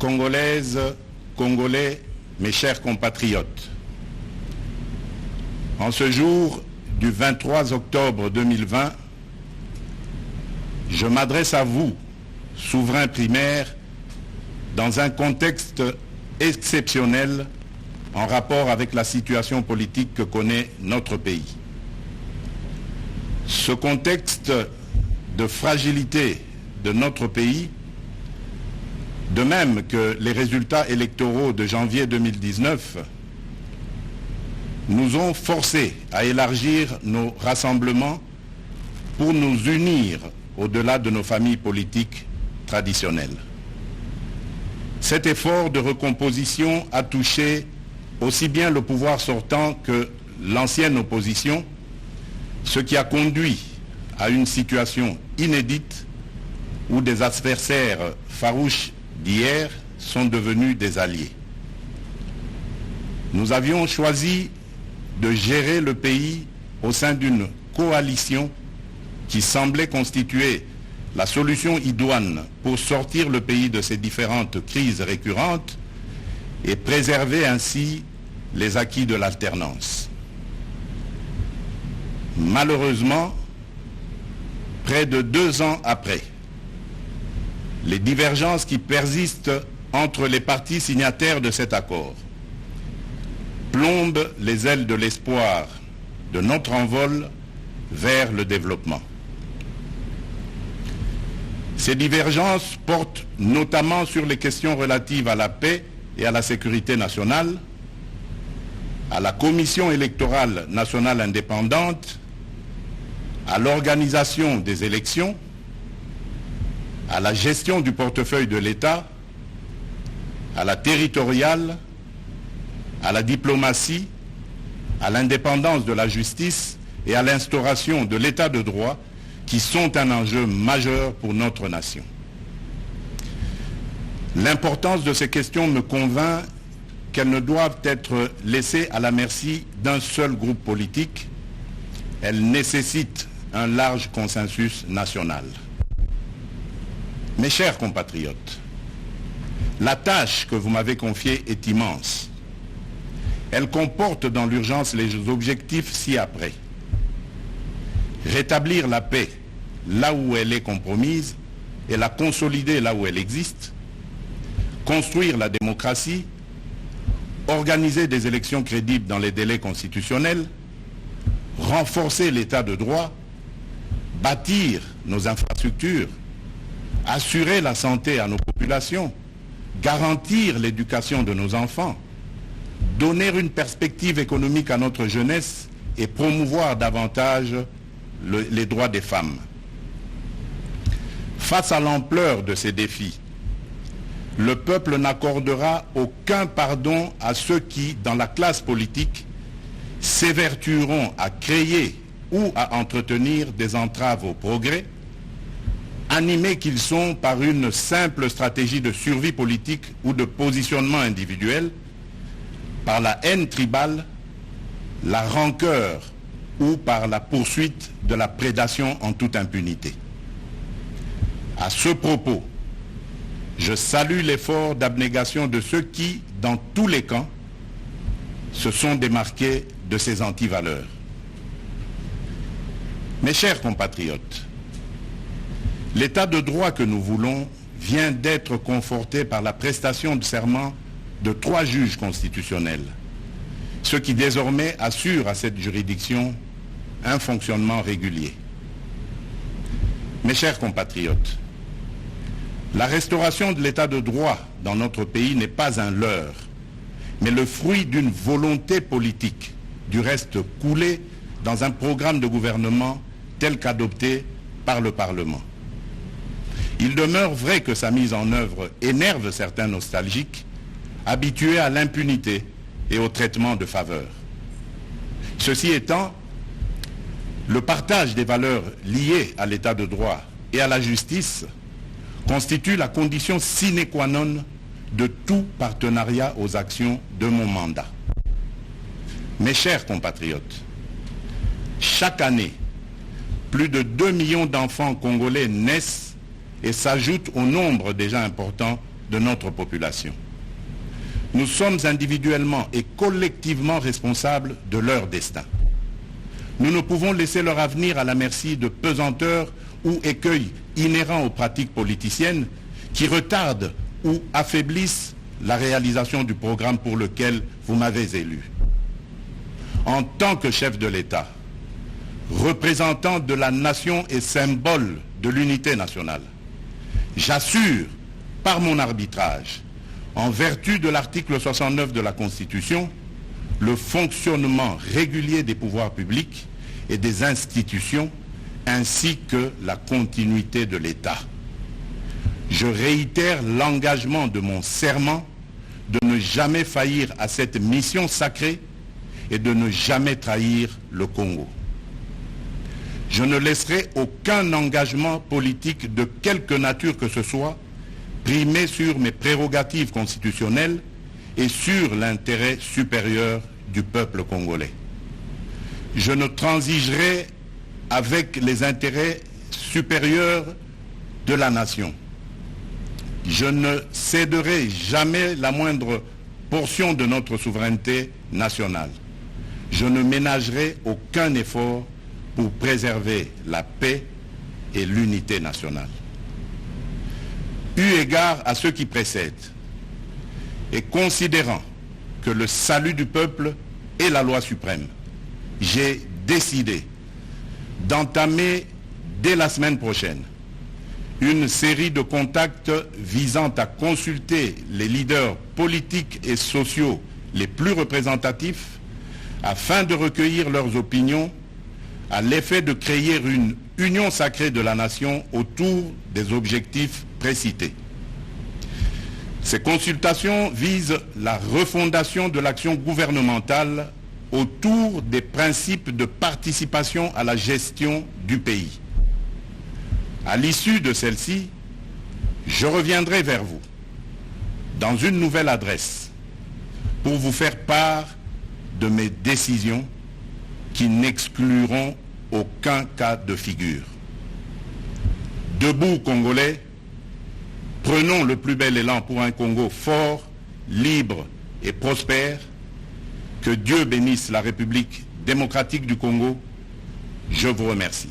Congolaises, Congolais, mes chers compatriotes, en ce jour du 23 octobre 2020, je m'adresse à vous, souverains primaires, dans un contexte exceptionnel en rapport avec la situation politique que connaît notre pays. Ce contexte de fragilité de notre pays, de même que les résultats électoraux de janvier 2019, nous ont forcés à élargir nos rassemblements pour nous unir au-delà de nos familles politiques traditionnelles. Cet effort de recomposition a touché aussi bien le pouvoir sortant que l'ancienne opposition, ce qui a conduit à une situation inédite où des adversaires farouches d'hier sont devenus des alliés. Nous avions choisi de gérer le pays au sein d'une coalition qui semblait constituer la solution idoine pour sortir le pays de ces différentes crises récurrentes et préserver ainsi les acquis de l'alternance. Malheureusement, près de 2 ans après, les divergences qui persistent entre les partis signataires de cet accord plombent les ailes de l'espoir de notre envol vers le développement. Ces divergences portent notamment sur les questions relatives à la paix et à la sécurité nationale, à la Commission électorale nationale indépendante, à l'organisation des élections, à la gestion du portefeuille de l'État, à la territoriale, à la diplomatie, à l'indépendance de la justice et à l'instauration de l'État de droit qui sont un enjeu majeur pour notre nation. L'importance de ces questions me convainc qu'elles ne doivent être laissées à la merci d'un seul groupe politique. Elles nécessitent un large consensus national. Mes chers compatriotes, la tâche que vous m'avez confiée est immense. Elle comporte dans l'urgence les objectifs ci-après. Rétablir la paix là où elle est compromise et la consolider là où elle existe. Construire la démocratie. Organiser des élections crédibles dans les délais constitutionnels. Renforcer l'état de droit. Bâtir nos infrastructures. Assurer la santé à nos populations. Garantir l'éducation de nos enfants. Donner une perspective économique à notre jeunesse et promouvoir davantage les droits des femmes. Face à l'ampleur de ces défis, le peuple n'accordera aucun pardon à ceux qui, dans la classe politique, s'évertueront à créer ou à entretenir des entraves au progrès, animés qu'ils sont par une simple stratégie de survie politique ou de positionnement individuel, par la haine tribale, la rancœur ou par la poursuite de la prédation en toute impunité. À ce propos, je salue l'effort d'abnégation de ceux qui, dans tous les camps, se sont démarqués de ces antivaleurs. Mes chers compatriotes, l'état de droit que nous voulons vient d'être conforté par la prestation de serment de 3 juges constitutionnels, ce qui désormais assure à cette juridiction un fonctionnement régulier. Mes chers compatriotes, la restauration de l'état de droit dans notre pays n'est pas un leurre, mais le fruit d'une volonté politique, du reste coulée dans un programme de gouvernement tel qu'adopté par le Parlement. Il demeure vrai que sa mise en œuvre énerve certains nostalgiques, habitués à l'impunité et au traitement de faveur. Ceci étant, le partage des valeurs liées à l'état de droit et à la justice constitue la condition sine qua non de tout partenariat aux actions de mon mandat. Mes chers compatriotes, chaque année, plus de 2 millions d'enfants congolais naissent et s'ajoutent au nombre déjà important de notre population. Nous sommes individuellement et collectivement responsables de leur destin. Nous ne pouvons laisser leur avenir à la merci de pesanteurs ou écueils inhérents aux pratiques politiciennes qui retardent ou affaiblissent la réalisation du programme pour lequel vous m'avez élu. En tant que chef de l'État, représentant de la nation et symbole de l'unité nationale, j'assure par mon arbitrage, en vertu de l'article 69 de la Constitution, le fonctionnement régulier des pouvoirs publics et des institutions, ainsi que la continuité de l'État. Je réitère l'engagement de mon serment de ne jamais faillir à cette mission sacrée et de ne jamais trahir le Congo. Je ne laisserai aucun engagement politique de quelque nature que ce soit primer sur mes prérogatives constitutionnelles et sur l'intérêt supérieur du peuple congolais. Je ne transigerai avec les intérêts supérieurs de la nation. Je ne céderai jamais la moindre portion de notre souveraineté nationale. Je ne ménagerai aucun effort pour préserver la paix et l'unité nationale. Eu égard à ce qui précède, et considérant que le salut du peuple est la loi suprême, j'ai décidé d'entamer dès la semaine prochaine une série de contacts visant à consulter les leaders politiques et sociaux les plus représentatifs afin de recueillir leurs opinions à l'effet de créer une union sacrée de la nation autour des objectifs précités. Ces consultations visent la refondation de l'action gouvernementale autour des principes de participation à la gestion du pays. À l'issue de celle-ci, je reviendrai vers vous dans une nouvelle adresse pour vous faire part de mes décisions qui n'excluront aucun cas de figure. Debout, Congolais, prenons le plus bel élan pour un Congo fort, libre et prospère. Que Dieu bénisse la République démocratique du Congo. Je vous remercie.